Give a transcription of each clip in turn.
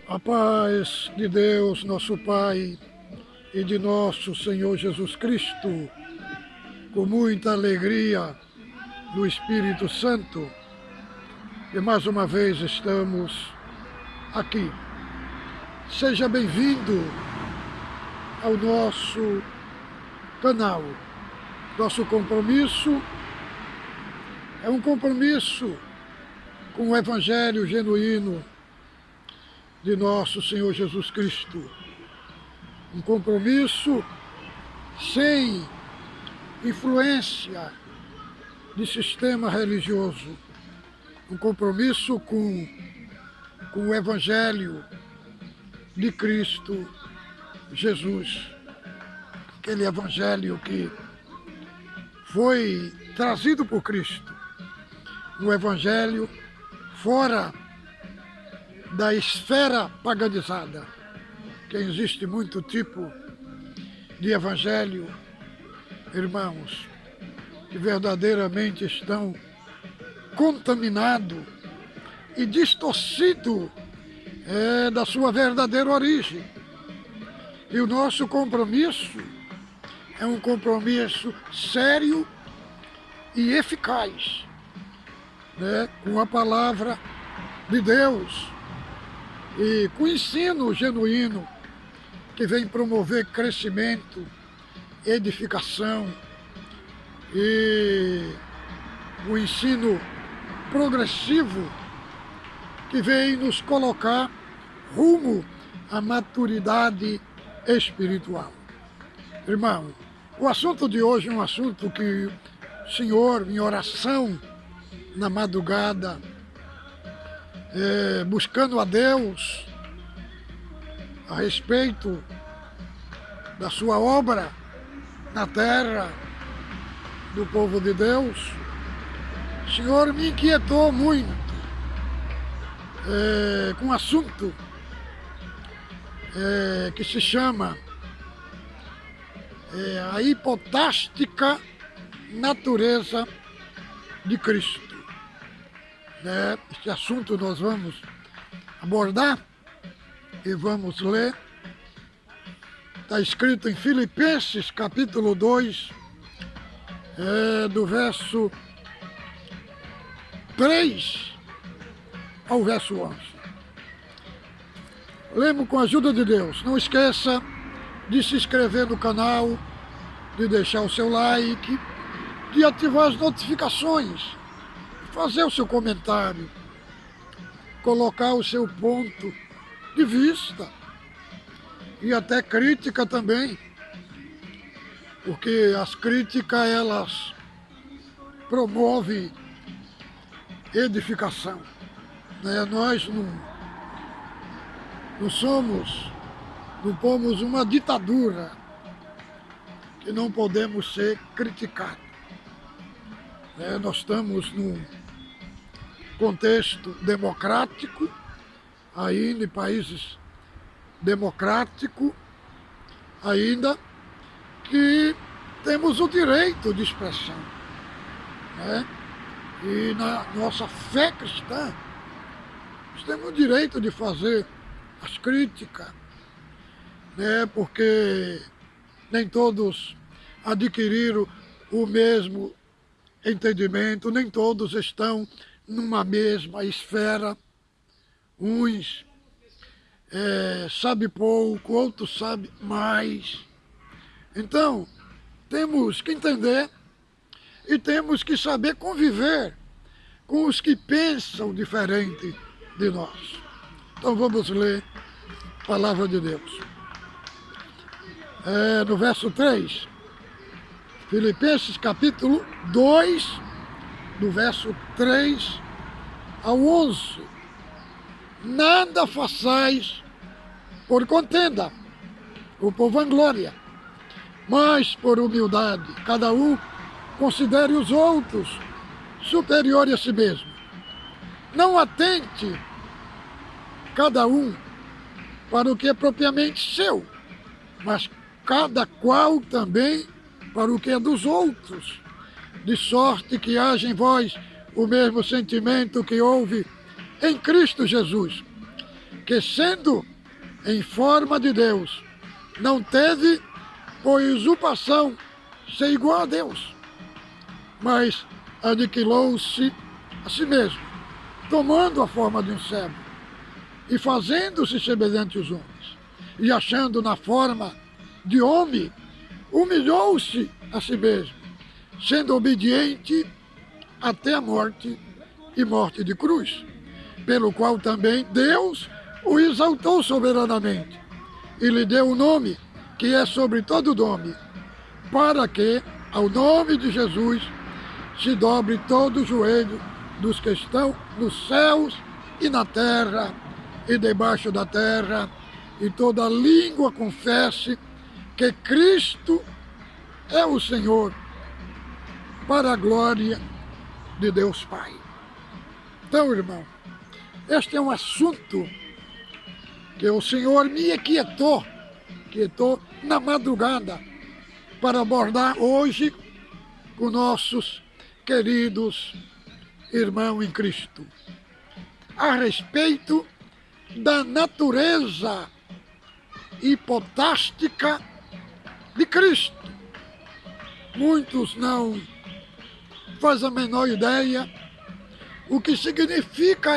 A paz de Deus, nosso Pai, e de nosso Senhor Jesus Cristo, com muita alegria do Espírito Santo, e mais uma vez estamos aqui. Seja bem-vindo ao nosso canal. Nosso compromisso é um compromisso com o Evangelho genuíno de nosso Senhor Jesus Cristo. Um compromisso sem influência de sistema religioso. Um compromisso com o Evangelho de Cristo Jesus. Aquele Evangelho que foi trazido por Cristo. Um Evangelho fora da esfera paganizada, que existe muito tipo de evangelho, irmãos, que verdadeiramente estão contaminados e distorcidos da sua verdadeira origem. E o nosso compromisso é um compromisso sério e eficaz, com a palavra de Deus, e com o ensino genuíno que vem promover crescimento, edificação e o ensino progressivo que vem nos colocar rumo à maturidade espiritual. Irmão, o assunto de hoje é um assunto que o Senhor, em oração, na madrugada, buscando a Deus a respeito da sua obra na terra do povo de Deus, o Senhor me inquietou muito com um assunto que se chama a hipotástica natureza de Cristo. Este assunto nós vamos abordar e vamos ler. Está escrito em Filipenses capítulo 2, do verso 3 ao verso 11. Lemos com a ajuda de Deus. Não esqueça de se inscrever no canal, de deixar o seu like, de ativar as notificações, fazer o seu comentário, colocar o seu ponto de vista e até crítica também, porque as críticas elas promovem edificação. Nós não pomos uma ditadura que não podemos ser criticados. Nós estamos num contexto democrático, ainda em países democráticos, ainda que temos o direito de expressão. E na nossa fé cristã, nós temos o direito de fazer as críticas, porque nem todos adquiriram o mesmo entendimento, nem todos estão numa mesma esfera. Uns sabem pouco, outros sabem mais. Então, temos que entender e temos que saber conviver com os que pensam diferente de nós. Então vamos ler a palavra de Deus. No verso 3, Filipenses capítulo 2, do verso 3 ao 11. Nada façais por contenda ou por vanglória, mas por humildade. Cada um considere os outros superiores a si mesmo. Não atente cada um para o que é propriamente seu, mas cada qual também para o que é dos outros, de sorte que haja em vós o mesmo sentimento que houve em Cristo Jesus, que sendo em forma de Deus, não teve por usurpação ser igual a Deus, mas aniquilou-se a si mesmo, tomando a forma de um servo e fazendo-se semelhante aos homens, e achando na forma de homem, humilhou-se a si mesmo, sendo obediente até a morte e morte de cruz, pelo qual também Deus o exaltou soberanamente e lhe deu o nome que é sobre todo nome, para que, ao nome de Jesus, se dobre todo o joelho dos que estão nos céus e na terra e debaixo da terra, e toda língua confesse que Cristo é o Senhor, para a glória de Deus Pai. Então, irmão, este é um assunto que o Senhor me quietou na madrugada para abordar hoje com nossos queridos irmãos em Cristo, a respeito da natureza hipotástica de Cristo. Muitos não fazem a menor ideia o que significa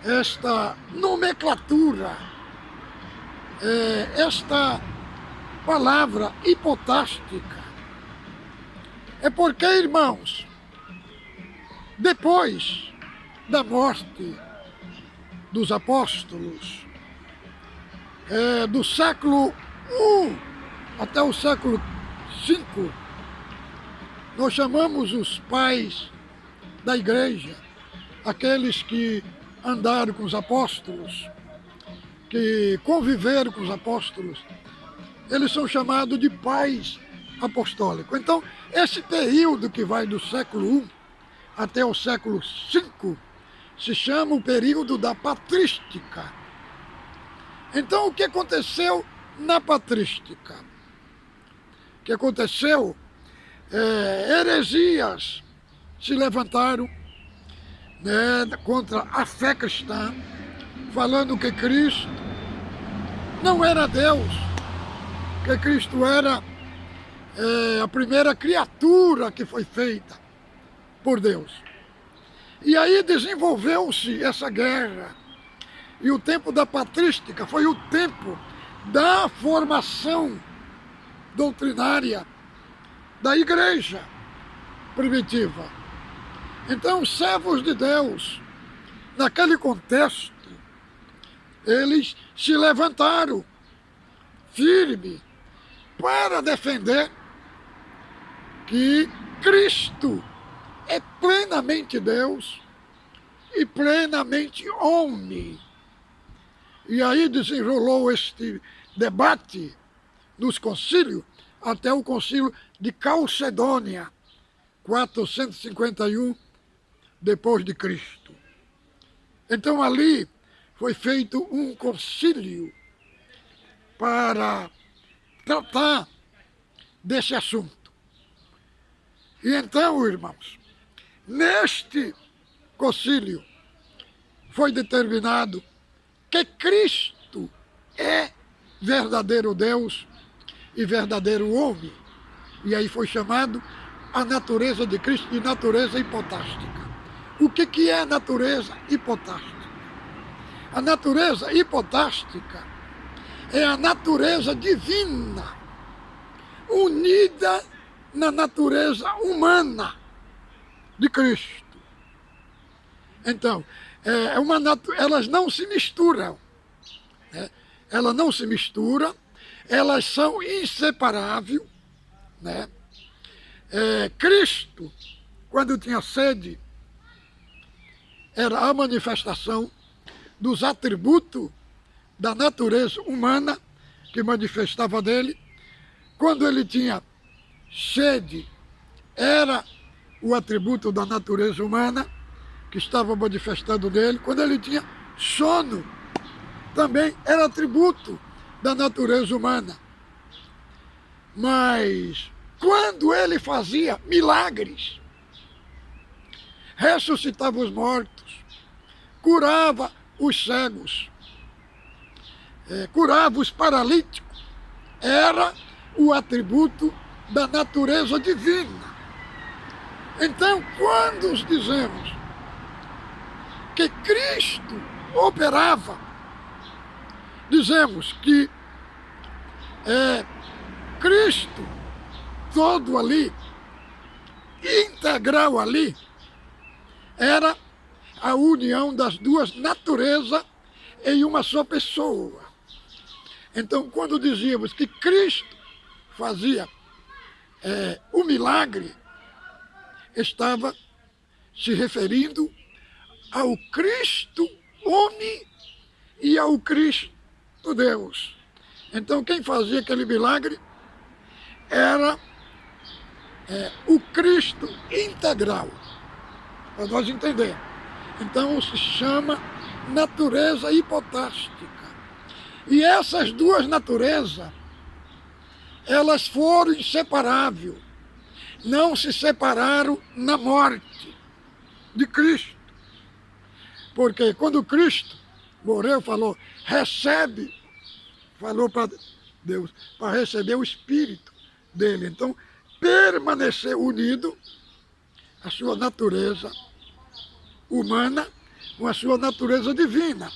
esta nomenclatura, esta palavra hipotástica. É porque, irmãos, depois da morte dos apóstolos, do século I até o século V, nós chamamos os pais da igreja, aqueles que andaram com os apóstolos, que conviveram com os apóstolos, eles são chamados de pais apostólicos. Então, esse período que vai do século I até o século V se chama o período da patrística. Então, o que aconteceu na patrística? O que aconteceu? Heresias se levantaram, né, contra a fé cristã, falando que Cristo não era Deus, que Cristo era a primeira criatura que foi feita por Deus. E aí desenvolveu-se essa guerra. E o tempo da patrística foi o tempo da formação doutrinária da igreja primitiva. Então, os servos de Deus, naquele contexto, eles se levantaram firme para defender que Cristo é plenamente Deus e plenamente homem. E aí desenrolou este debate nos concílios, até o concílio de Calcedônia, 451 depois de Cristo. Então ali foi feito um concílio para tratar desse assunto. E então, irmãos, neste concílio foi determinado que Cristo é verdadeiro Deus e verdadeiro homem. E aí foi chamado a natureza de Cristo de natureza hipotástica. O que é a natureza hipotástica? A natureza hipotástica é a natureza divina unida na natureza humana de Cristo. Então, elas não se misturam, né? Elas não se misturam, elas são inseparáveis, né? Cristo, quando tinha sede, era a manifestação dos atributos da natureza humana que manifestava dele. Quando ele tinha sede, era o atributo da natureza humana que estava manifestando nele. Quando ele tinha sono, também era atributo da natureza humana. Mas quando ele fazia milagres, ressuscitava os mortos, curava os cegos, curava os paralíticos, era o atributo da natureza divina. Então, quando dizemos que Cristo operava, dizemos que Cristo todo ali, integral ali, era a união das duas naturezas em uma só pessoa. Então, quando dizíamos que Cristo fazia o milagre, estava se referindo ao Cristo homem e ao Cristo Deus. Então, quem fazia aquele milagre era o Cristo integral, para nós entender. Então, se chama natureza hipotástica. E essas duas naturezas, elas foram inseparáveis. Não se separaram na morte de Cristo. Porque quando Cristo morreu, falou para Deus, para receber o Espírito dele. Então, permaneceu unido a sua natureza humana com a sua natureza divina.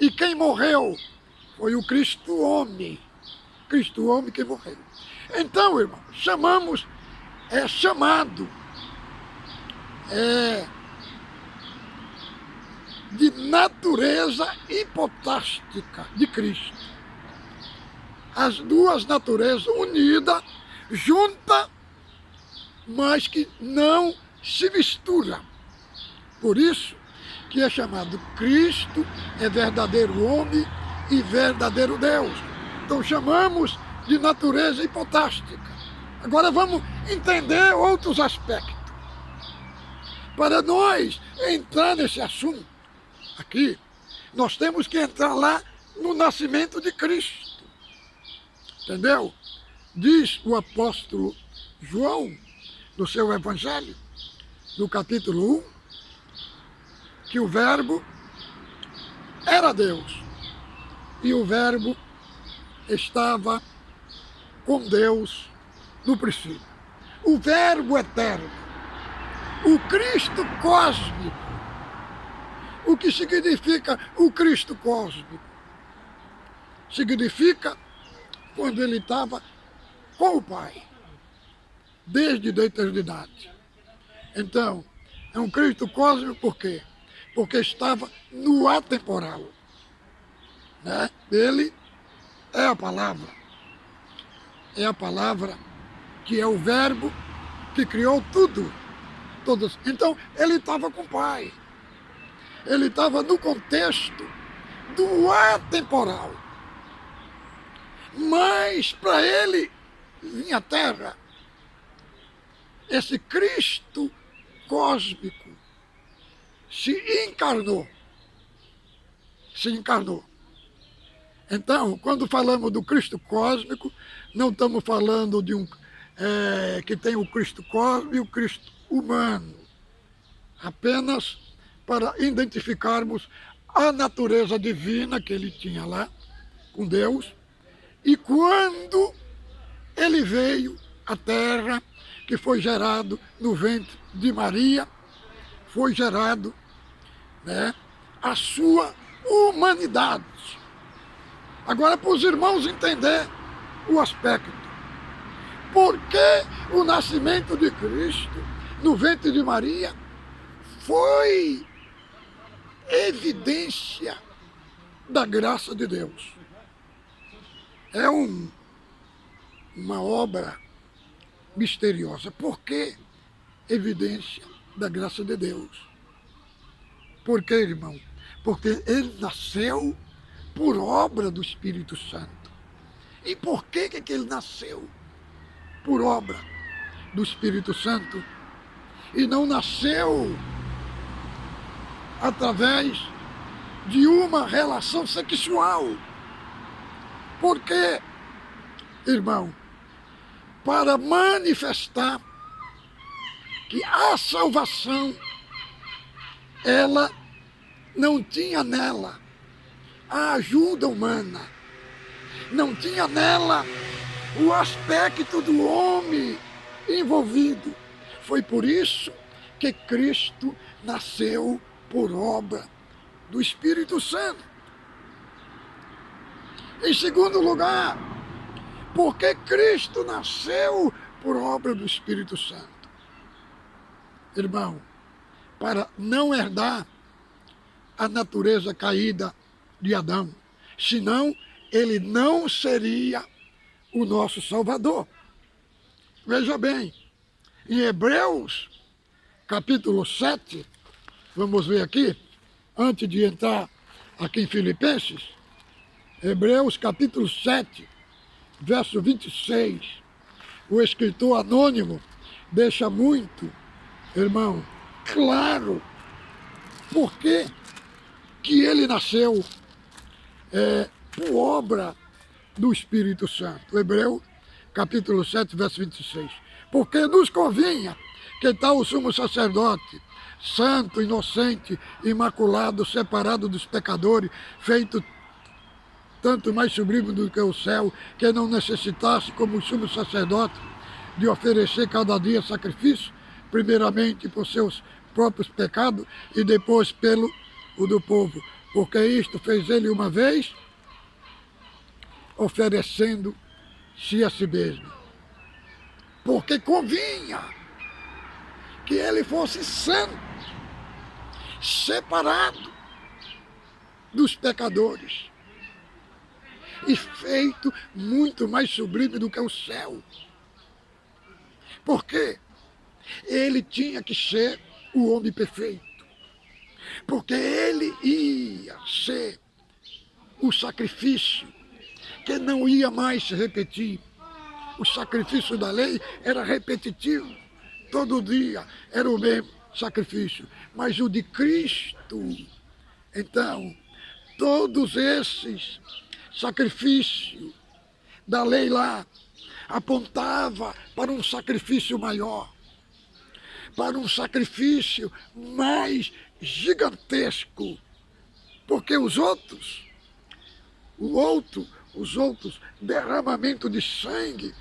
E quem morreu foi o Cristo homem. Cristo homem que morreu. Então, irmão, chamado de natureza hipotástica de Cristo. As duas naturezas unidas, juntas, mas que não se misturam. Por isso que é chamado Cristo, é verdadeiro homem e verdadeiro Deus. Então chamamos de natureza hipotástica. Agora vamos entender outros aspectos. Para nós entrar nesse assunto aqui, nós temos que entrar lá no nascimento de Cristo. Entendeu? Diz o apóstolo João, no seu Evangelho, no capítulo 1, que o Verbo era Deus. E o Verbo estava com Deus no princípio. O Verbo eterno. O Cristo cósmico. O que significa o Cristo cósmico? Significa quando ele estava com o Pai, desde a eternidade. Então, é um Cristo cósmico por quê? Porque estava no atemporal. Né? Ele é a palavra. É a palavra que é o Verbo que criou tudo. Todos. Então, ele estava com o Pai. Ele estava no contexto do atemporal. Mas para ele vir à Terra, esse Cristo cósmico se encarnou. Então, quando falamos do Cristo cósmico, não estamos falando de que tem o Cristo cósmico e o Cristo humano. Apenas para identificarmos a natureza divina que ele tinha lá, com Deus. E quando ele veio à Terra, que foi gerado no ventre de Maria, foi gerado, né, a sua humanidade. Agora, para os irmãos entender o aspecto. Por que o nascimento de Cristo no ventre de Maria foi evidência da graça de Deus? É uma obra misteriosa. Por que evidência da graça de Deus? Por quê, irmão? Porque ele nasceu por obra do Espírito Santo. E por que ele nasceu por obra do Espírito Santo? E não nasceu através de uma relação sexual. Por quê, irmão? Para manifestar que a salvação, ela não tinha nela a ajuda humana, não tinha nela o aspecto do homem envolvido. Foi por isso que Cristo nasceu por obra do Espírito Santo. Em segundo lugar, porque Cristo nasceu por obra do Espírito Santo. Irmão, para não herdar a natureza caída de Adão, senão ele não seria o nosso Salvador. Veja bem, em Hebreus, capítulo 7, vamos ver aqui, antes de entrar aqui em Filipenses, Hebreus capítulo 7, verso 26, o escritor anônimo deixa muito, irmão, claro, por que ele nasceu por obra do Espírito Santo. Hebreus capítulo 7, verso 26. Porque nos convinha que tal o sumo sacerdote, santo, inocente, imaculado, separado dos pecadores, feito tanto mais sublime do que o céu, que não necessitasse, como o sumo sacerdote, de oferecer cada dia sacrifício, primeiramente por seus próprios pecados e depois pelo o do povo. Porque isto fez ele uma vez, oferecendo-se a si mesmo. Porque convinha que ele fosse santo, separado dos pecadores e feito muito mais sublime do que o céu. Porque ele tinha que ser o homem perfeito. Porque ele ia ser o sacrifício que não ia mais se repetir. O sacrifício da lei era repetitivo. Todo dia era o mesmo sacrifício. Mas o de Cristo, então, todos esses sacrifícios da lei lá apontava para um sacrifício maior, para um sacrifício mais gigantesco, porque os outros derramamento de sangue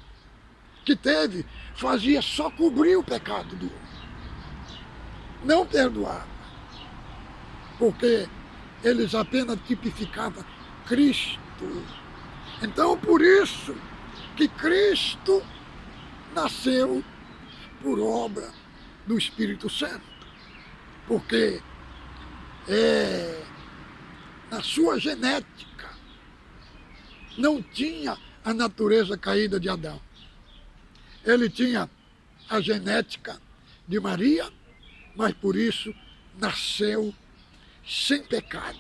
que teve fazia só cobrir o pecado do homem, não perdoava, porque eles apenas tipificavam Cristo. Então, por isso que Cristo nasceu por obra do Espírito Santo, porque na sua genética não tinha a natureza caída de Adão. Ele tinha a genética de Maria, mas por isso nasceu sem pecado.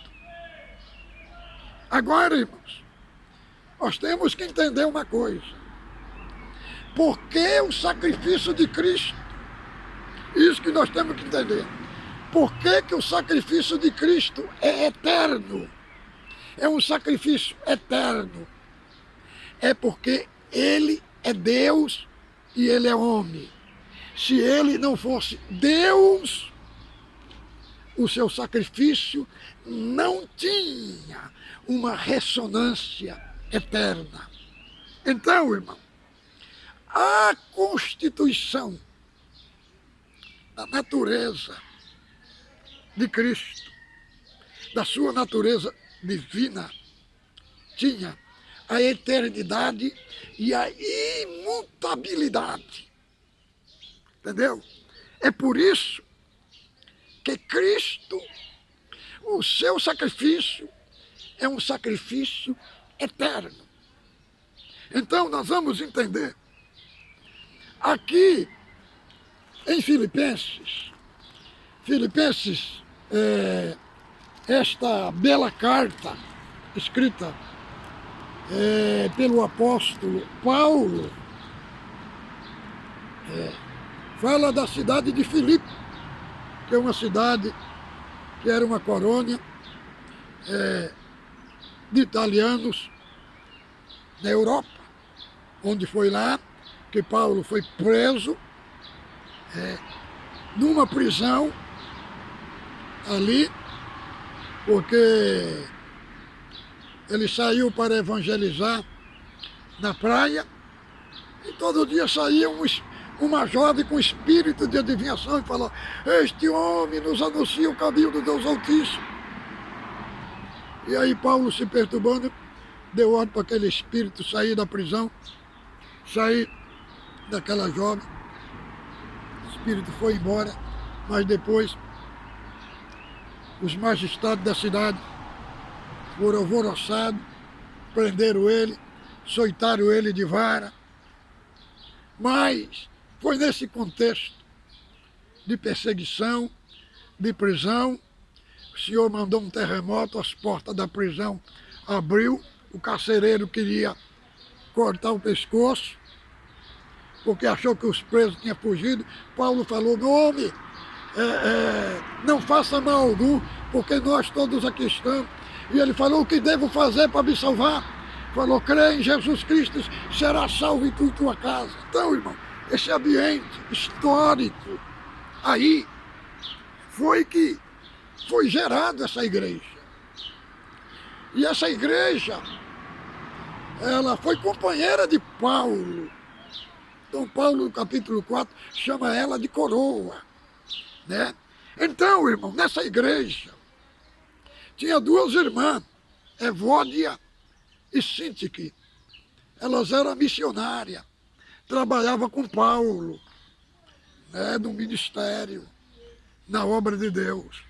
Agora, irmãos, nós temos que entender uma coisa. Por que o sacrifício de Cristo? Isso que nós temos que entender. Por que o sacrifício de Cristo é eterno? É um sacrifício eterno. É porque ele é Deus e ele é homem. Se ele não fosse Deus, o seu sacrifício não tinha uma ressonância eterna. Então, irmão, a constituição da natureza de Cristo, da sua natureza divina, tinha a eternidade e a imutabilidade. Entendeu? É por isso que Cristo, o seu sacrifício, é um sacrifício eterno. Então nós vamos entender aqui em Filipenses, esta bela carta escrita pelo apóstolo Paulo, fala da cidade de Filipe, que é uma cidade que era uma colônia de italianos na Europa, onde foi lá que Paulo foi preso numa prisão ali, porque ele saiu para evangelizar na praia, e todo dia saía uma jovem com espírito de adivinhação e falava: este homem nos anuncia o caminho do Deus Altíssimo. E aí Paulo, se perturbando, deu ordem para aquele espírito sair da prisão, sair daquela jovem. O espírito foi embora, mas depois os magistrados da cidade foram alvoroçados, prenderam ele, açoitaram ele de vara. Mas foi nesse contexto de perseguição, de prisão, o Senhor mandou um terremoto, as portas da prisão abriu, o carcereiro queria cortar o pescoço, porque achou que os presos tinham fugido. Paulo falou: meu homem, não faça mal algum, porque nós todos aqui estamos. E ele falou: o que devo fazer para me salvar? Falou: crê em Jesus Cristo, será salvo em tu e tua casa. Então, irmão, esse ambiente histórico aí foi que foi gerado essa igreja. E essa igreja, ela foi companheira de Paulo. Então Paulo, no capítulo 4, chama ela de coroa, né? Então, irmão, nessa igreja tinha duas irmãs, Evódia e Sintique. Elas eram missionárias, trabalhavam com Paulo, né, no ministério, na obra de Deus.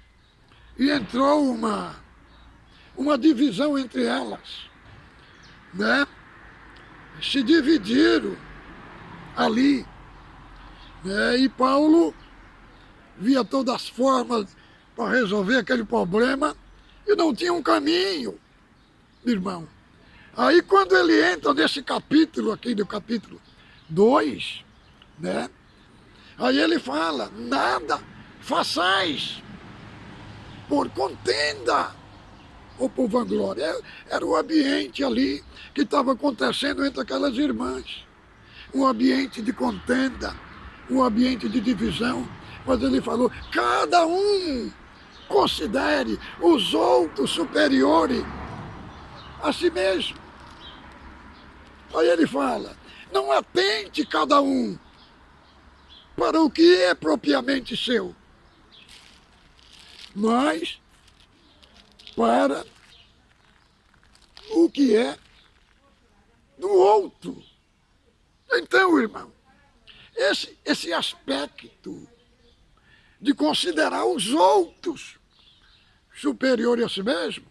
E entrou uma divisão entre elas, né? Se dividiram ali, né? E Paulo via todas as formas para resolver aquele problema e não tinha um caminho, irmão. Aí quando ele entra nesse capítulo aqui, do capítulo 2, né? Aí ele fala: nada façais por contenda ou por vanglória. Era o ambiente ali que estava acontecendo entre aquelas irmãs. Um ambiente de contenda, um ambiente de divisão. Mas ele falou: cada um considere os outros superiores a si mesmo. Aí ele fala: não atente cada um para o que é propriamente seu, mas para o que é do outro. Então, irmão, esse aspecto de considerar os outros superiores a si mesmo,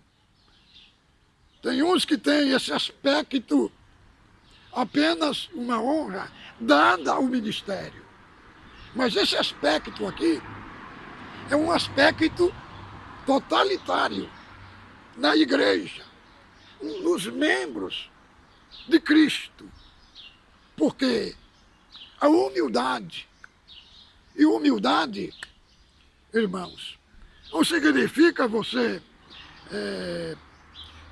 tem uns que têm esse aspecto apenas uma honra dada ao ministério. Mas esse aspecto aqui é um aspecto totalitário na igreja, nos membros de Cristo. Porque a humildade, e humildade, irmãos, não significa você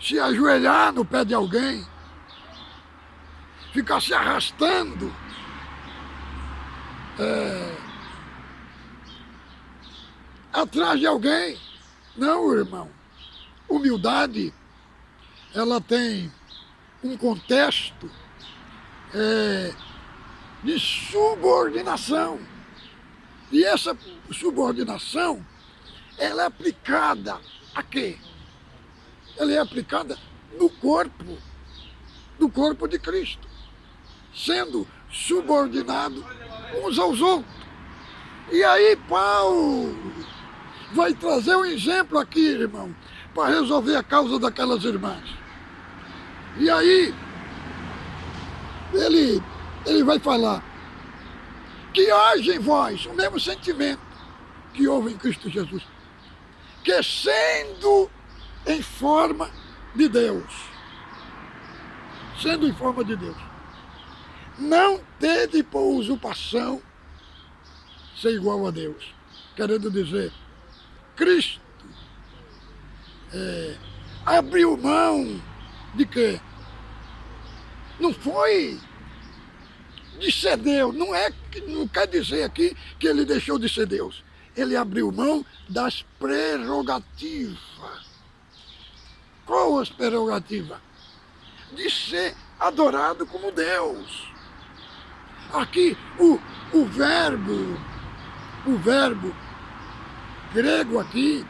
se ajoelhar no pé de alguém, ficar se arrastando atrás de alguém. Não, irmão. Humildade, ela tem um contexto de subordinação. E essa subordinação, ela é aplicada a quê? Ela é aplicada no corpo de Cristo, sendo subordinado uns aos outros. E aí Paulo vai trazer um exemplo aqui, irmão, para resolver a causa daquelas irmãs. E aí ele vai falar que haja em vós o mesmo sentimento que houve em Cristo Jesus, que sendo em forma de Deus, não teve por usurpação ser igual a Deus. Querendo dizer, Cristo abriu mão de quê? Não foi de ser Deus, não quer dizer aqui que ele deixou de ser Deus. Ele abriu mão das prerrogativas. Qual suas prerrogativas de ser adorado como Deus. Aqui o verbo grego aqui,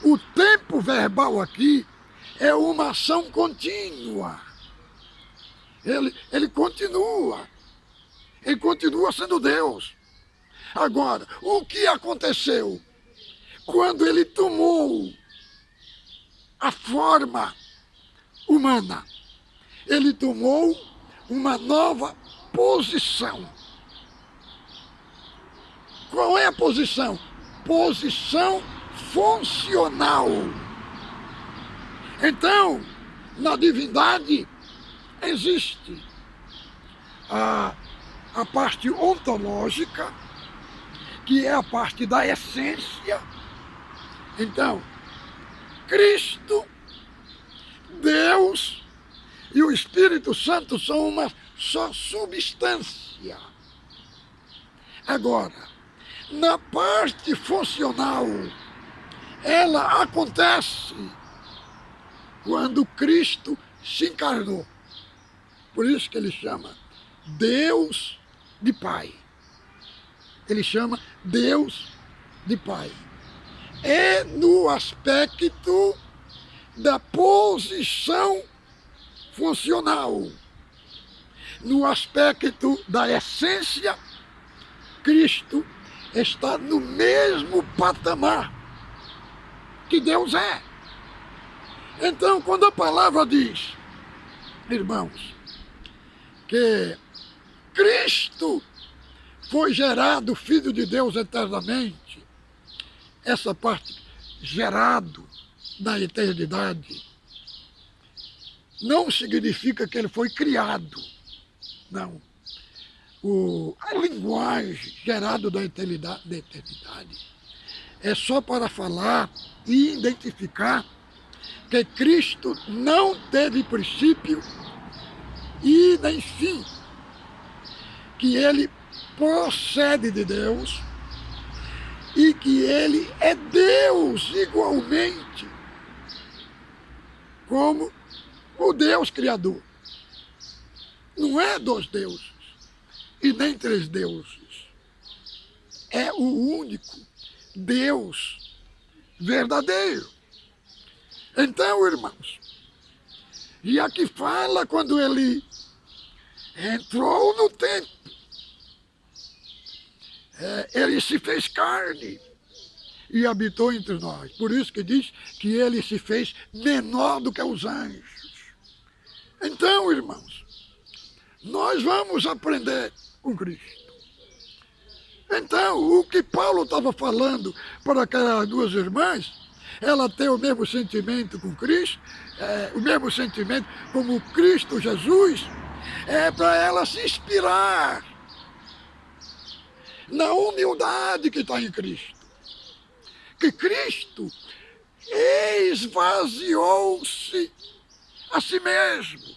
o tempo verbal aqui é uma ação contínua. Ele continua sendo Deus. Agora, o que aconteceu quando ele tomou a forma humana? Ele tomou uma nova posição. Qual é a posição? Posição funcional. Então, na divindade existe a parte ontológica, que é a parte da essência. Então, Cristo, Deus e o Espírito Santo são uma só substância. Agora, na parte funcional, ela acontece quando Cristo se encarnou. Por isso que ele chama Deus de Pai. Ele chama Deus de Pai. É no aspecto da posição funcional. No aspecto da essência, Cristo está no mesmo patamar que Deus é. Então, quando a palavra diz, irmãos, que Cristo foi gerado Filho de Deus eternamente, essa parte gerado na eternidade, não significa que ele foi criado. Não. A linguagem gerada da eternidade é só para falar e identificar que Cristo não teve princípio e nem fim, que ele procede de Deus e que ele é Deus igualmente como o Deus Criador. Não é dois deuses e nem três deuses. É o único Deus verdadeiro. Então, irmãos, e aqui fala quando ele entrou no templo, ele se fez carne e habitou entre nós. Por isso que diz que ele se fez menor do que os anjos. Então, irmãos, nós vamos aprender com Cristo. Então, o que Paulo estava falando para aquelas duas irmãs, ela tem o mesmo sentimento com Cristo, o mesmo sentimento como Cristo Jesus, é para ela se inspirar na humildade que está em Cristo. Que Cristo esvaziou-se a si mesmo.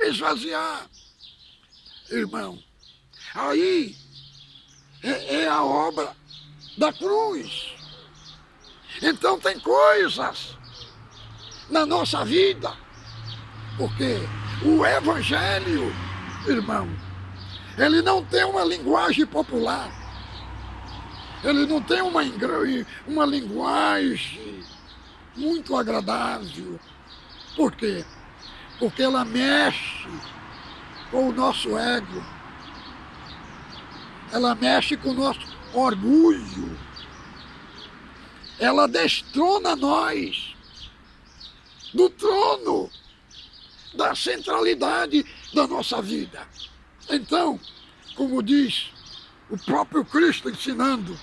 Esvaziar. Irmão, aí é a obra da cruz. Então tem coisas na nossa vida, porque o Evangelho, irmão, ele não tem uma linguagem popular, ele não tem uma linguagem muito agradável. Por quê? Porque ela mexe com o nosso ego, ela mexe com o nosso orgulho, ela destrona nós do trono, da centralidade da nossa vida. Então, como diz o próprio Cristo ensinando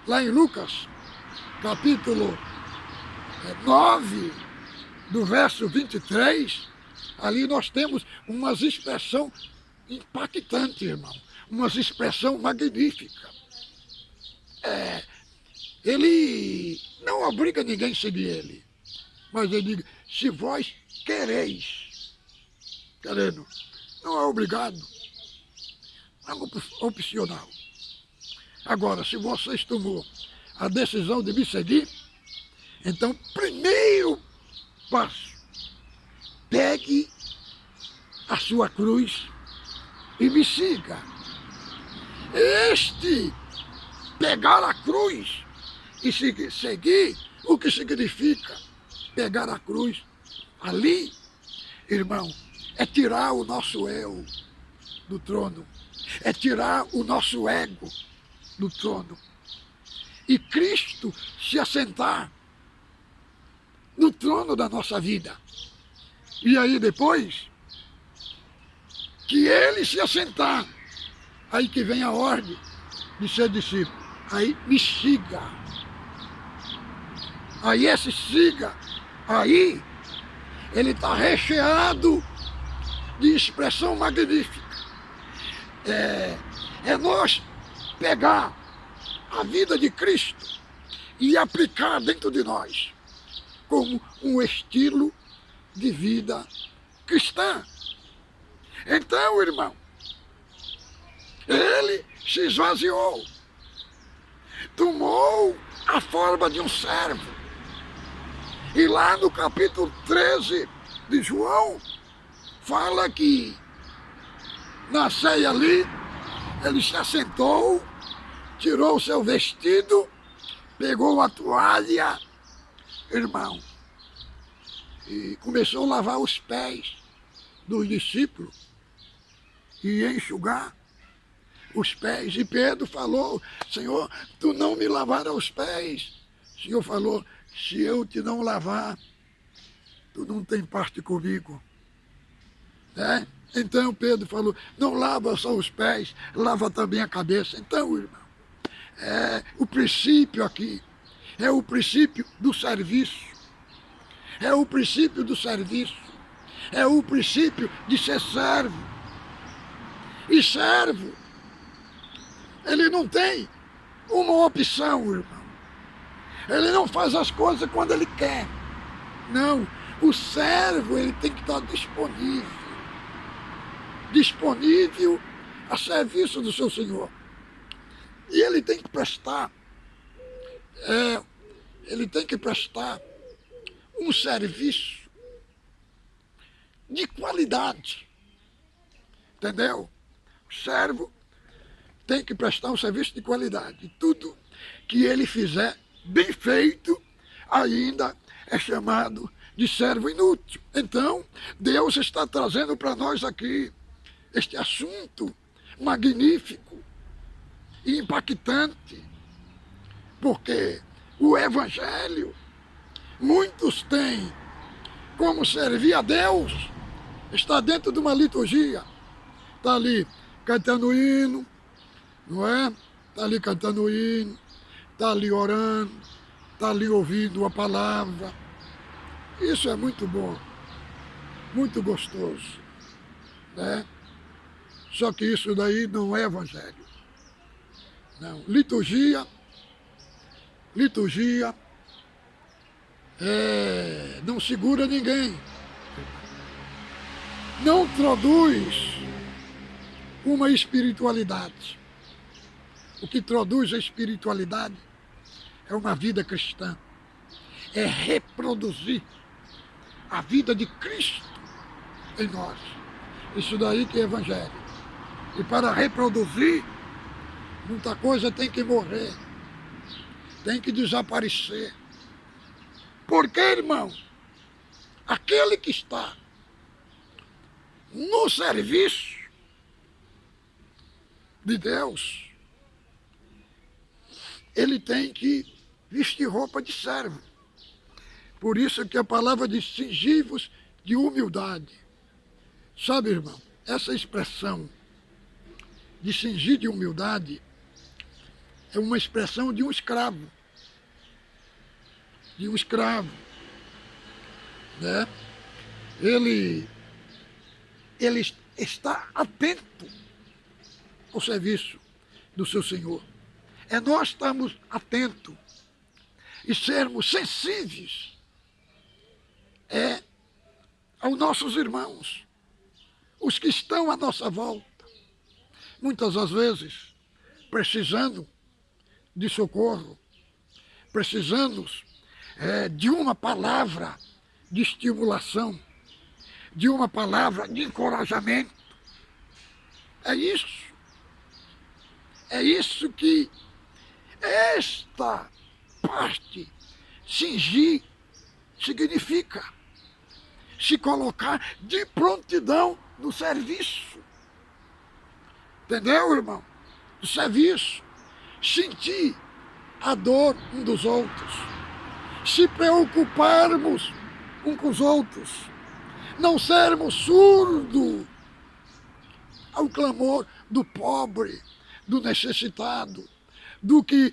lá em Lucas, capítulo 9, do verso 23, ali nós temos uma expressão impactante, irmão, uma expressão magnífica. Ele não obriga ninguém a seguir ele, mas ele diz, se vós quereis, querendo, não é obrigado, é opcional. Agora, se vocês tomou a decisão de me seguir, então primeiro passo. Pegue a sua cruz e me siga. Este pegar a cruz e seguir, o que significa pegar a cruz ali, irmão, é tirar o nosso eu do trono, é tirar o nosso ego do trono. E Cristo se assentar no trono da nossa vida. E aí depois que ele se assentar, aí que vem a ordem de ser discípulo. Aí me siga. Aí esse siga, aí ele está recheado de expressão magnífica. É nós pegar a vida de Cristo e aplicar dentro de nós como um estilo de vida cristã. Então, irmão, ele se esvaziou, tomou a forma de um servo. E lá no capítulo 13 de João, fala que na ceia ali, ele se assentou, tirou o seu vestido, pegou a toalha, irmão, e começou a lavar os pés dos discípulos e enxugar os pés. E Pedro falou: Senhor, tu não me lavaras os pés. O Senhor falou: se eu te não lavar, tu não tem parte comigo. Então Pedro falou: não lava só os pés, lava também a cabeça. Então, irmão, o princípio aqui é o princípio do serviço. É o princípio do serviço. É o princípio de ser servo. E servo, ele não tem uma opção, irmão. Ele não faz as coisas quando ele quer. Não, o servo, ele tem que estar disponível. Disponível a serviço do seu Senhor. E ele tem que prestar, um serviço de qualidade. Entendeu? O servo tem que prestar um serviço de qualidade. Tudo que ele fizer bem feito, ainda é chamado de servo inútil. Então, Deus está trazendo para nós aqui este assunto magnífico e impactante, porque o Evangelho, muitos têm como servir a Deus, está dentro de uma liturgia, está ali cantando hino, não é? Está ali cantando hino, está ali orando, está ali ouvindo a palavra. Isso é muito bom, muito gostoso, né? Só que isso daí não é evangelho. Não. Liturgia não segura ninguém. Não traduz uma espiritualidade. O que traduz a espiritualidade é uma vida cristã. É reproduzir a vida de Cristo em nós. Isso daí que é evangelho. E para reproduzir, muita coisa tem que morrer. Tem que desaparecer. Porque, irmão, aquele que está no serviço de Deus, ele tem que vestir roupa de servo. Por isso que a palavra diz: cingivos de humildade. Sabe, irmão, essa expressão de cingir de humildade é uma expressão de um escravo. De um escravo, né? Ele está atento ao serviço do seu Senhor. É nós estarmos atentos e sermos sensíveis aos nossos irmãos, os que estão à nossa volta, muitas das vezes precisando de socorro, precisando de uma palavra de estimulação, de uma palavra de encorajamento. É isso. É isso que esta parte, cingir, significa se colocar de prontidão no serviço. Entendeu, irmão? No serviço. Sentir a dor um dos outros. Se preocuparmos um com os outros. Não sermos surdos ao clamor do pobre, do necessitado, do que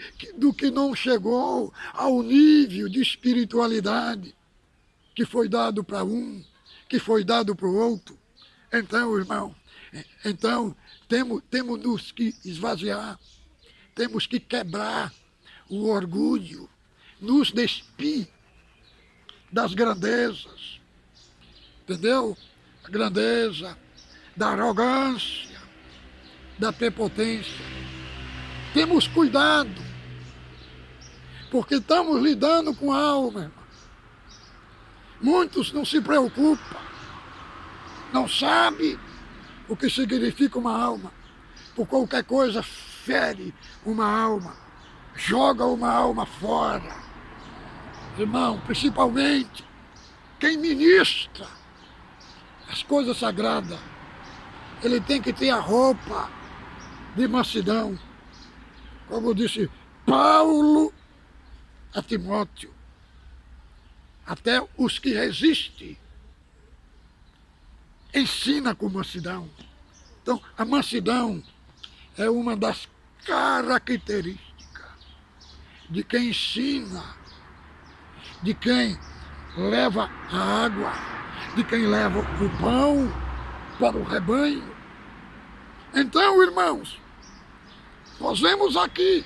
não chegou ao nível de espiritualidade que foi dado para um, que foi dado para o outro. Então, irmão, temos nos que esvaziar, temos que quebrar o orgulho, nos despir das grandezas, entendeu? A grandeza, da arrogância, da prepotência. Temos cuidado, porque estamos lidando com a alma, irmão. Muitos não se preocupam, não sabem o que significa uma alma. Por qualquer coisa fere uma alma, joga uma alma fora. Irmão, principalmente quem ministra as coisas sagradas, ele tem que ter a roupa de mansidão. Como disse Paulo a Timóteo, até os que resistem, ensina com mansidão. Então, a mansidão é uma das características de quem ensina, de quem leva a água, de quem leva o pão para o rebanho. Então, irmãos, nós vemos aqui,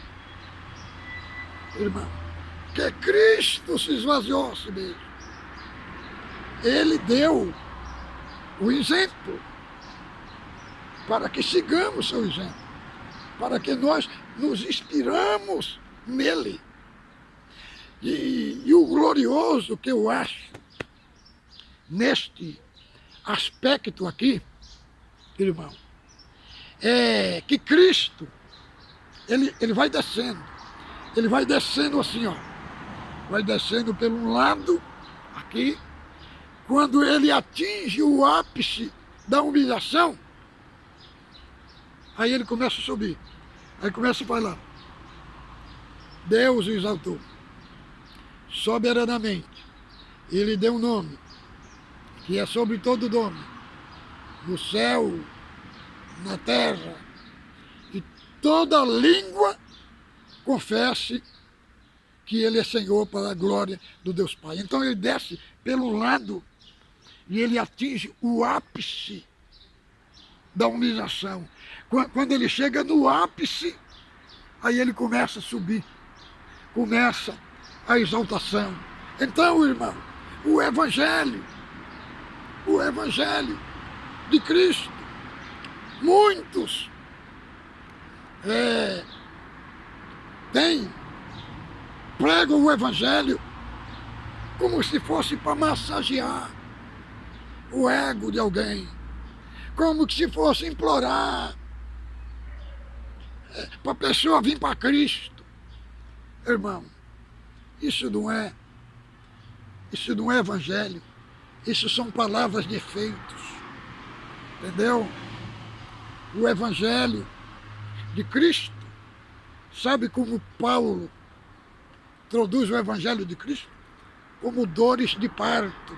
irmão, que Cristo se esvaziou a si mesmo. Ele deu o exemplo para que sigamos seu exemplo, para que nós nos inspiramos nele. E o glorioso que eu acho neste aspecto aqui, irmão, é que Cristo, ele vai descendo assim, ó, vai descendo pelo lado aqui. Quando ele atinge o ápice da humilhação, aí ele começa a subir, aí começa a falar: Deus o exaltou soberanamente, ele deu um nome que é sobre todo nome, no céu, na terra, e toda língua confesse que ele é Senhor para a glória do Deus Pai. Então ele desce pelo lado e ele atinge o ápice da humilhação. Quando ele chega no ápice, aí ele começa a subir, começa a exaltação. Então, irmão, o Evangelho de Cristo, muitos pregam o Evangelho como se fosse para massagear o ego de alguém, como se fosse implorar para a pessoa vir para Cristo. Irmão, isso não é Evangelho, isso são palavras de efeitos, entendeu? O Evangelho de Cristo, sabe como Paulo traduz o Evangelho de Cristo? Como dores de parto.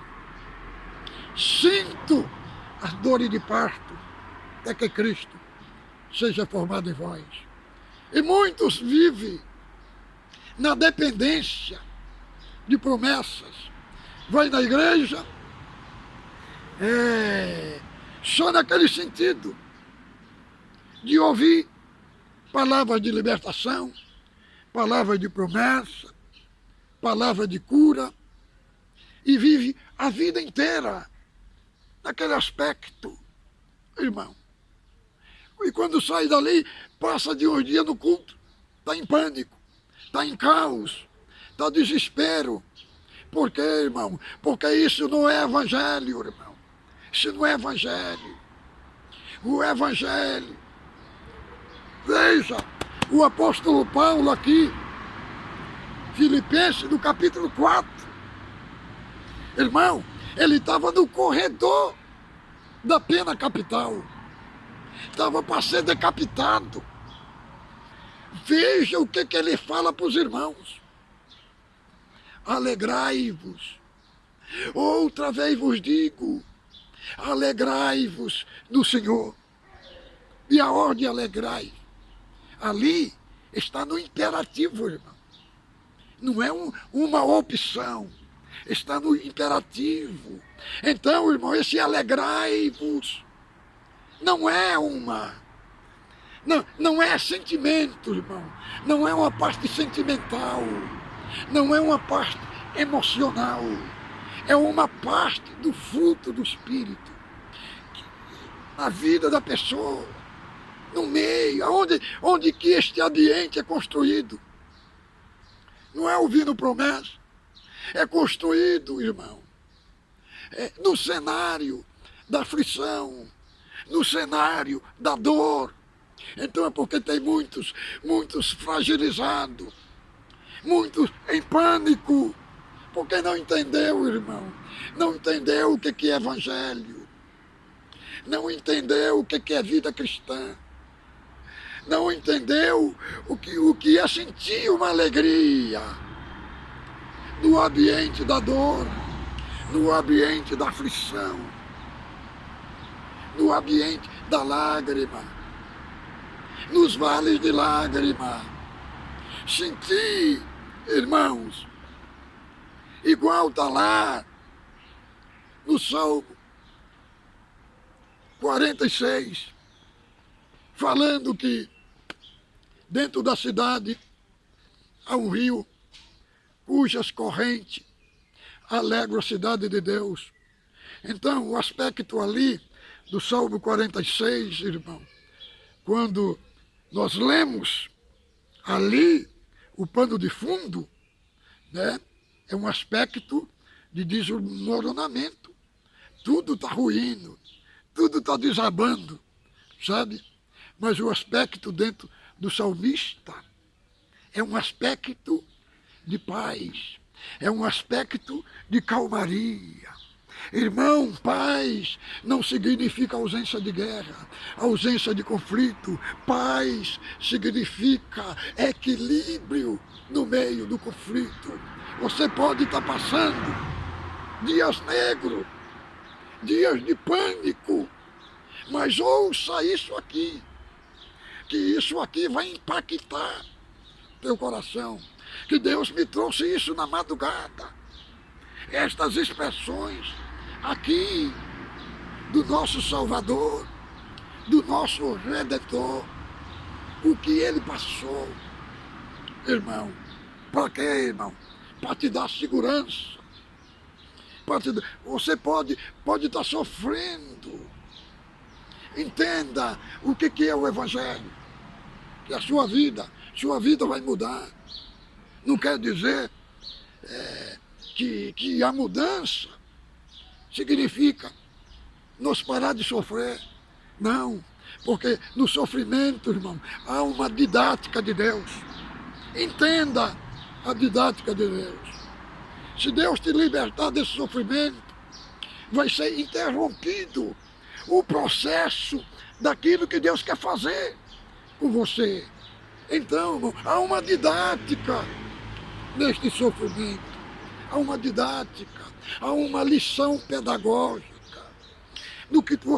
Sinto as dores de parto até que Cristo seja formado em vós. E muitos vivem na dependência de promessas. Vai na igreja só naquele sentido de ouvir palavras de libertação, palavras de promessa, palavra de cura, e vive a vida inteira naquele aspecto, irmão. E quando sai dali, passa de um dia no culto, está em pânico, está em caos, está em desespero, Por quê, irmão? Porque isso não é evangelho, irmão. Isso não é evangelho. O evangelho. Veja, o apóstolo Paulo aqui, Filipenses, no capítulo 4. Irmão, ele estava no corredor da pena capital. Estava para ser decapitado. Veja o que ele fala para os irmãos. Alegrai-vos. Outra vez vos digo, alegrai-vos no Senhor. E aonde alegrai? Ali está no imperativo, irmão. Não é uma opção. Está no imperativo. Então, irmão, esse alegrai-vos não é não é sentimento, irmão. Não é uma parte sentimental. Não é uma parte emocional. É uma parte do fruto do Espírito. Na vida da pessoa. No meio. Onde que este ambiente é construído. Não é ouvindo promessa. É construído, irmão. No cenário da aflição. No cenário da dor. Então é porque tem muitos fragilizados, muitos em pânico, porque não entendeu, irmão, não entendeu o que é evangelho, não entendeu o que é vida cristã, não entendeu o que é sentir uma alegria no ambiente da dor, no ambiente da aflição, no ambiente da lágrima, nos vales de lágrima. Sentir, irmãos, igual está lá no Salmo 46, falando que dentro da cidade há um rio cujas correntes alegram a cidade de Deus. Então, o aspecto ali do Salmo 46, irmão, quando nós lemos ali o pano de fundo, né, é um aspecto de desmoronamento. Tudo está ruindo, tudo está desabando, sabe? Mas o aspecto dentro do salmista é um aspecto de paz, é um aspecto de calmaria. Irmão, paz não significa ausência de guerra, ausência de conflito. Paz significa equilíbrio no meio do conflito. Você pode estar passando dias negros, dias de pânico, mas ouça isso aqui, que isso aqui vai impactar teu coração. Que Deus me trouxe isso na madrugada. Estas expressões aqui do nosso Salvador, do nosso Redentor, o que ele passou, irmão, para quê, irmão? Para te dar segurança. Você pode estar sofrendo. Entenda o que é o Evangelho, que a sua vida vai mudar. Não quer dizer que a mudança significa nos parar de sofrer. Não, porque no sofrimento, irmão, há uma didática de Deus. Entenda a didática de Deus. Se Deus te libertar desse sofrimento, vai ser interrompido o processo daquilo que Deus quer fazer com você. Então, irmão, há uma didática neste sofrimento. Há uma didática, há uma lição pedagógica do que você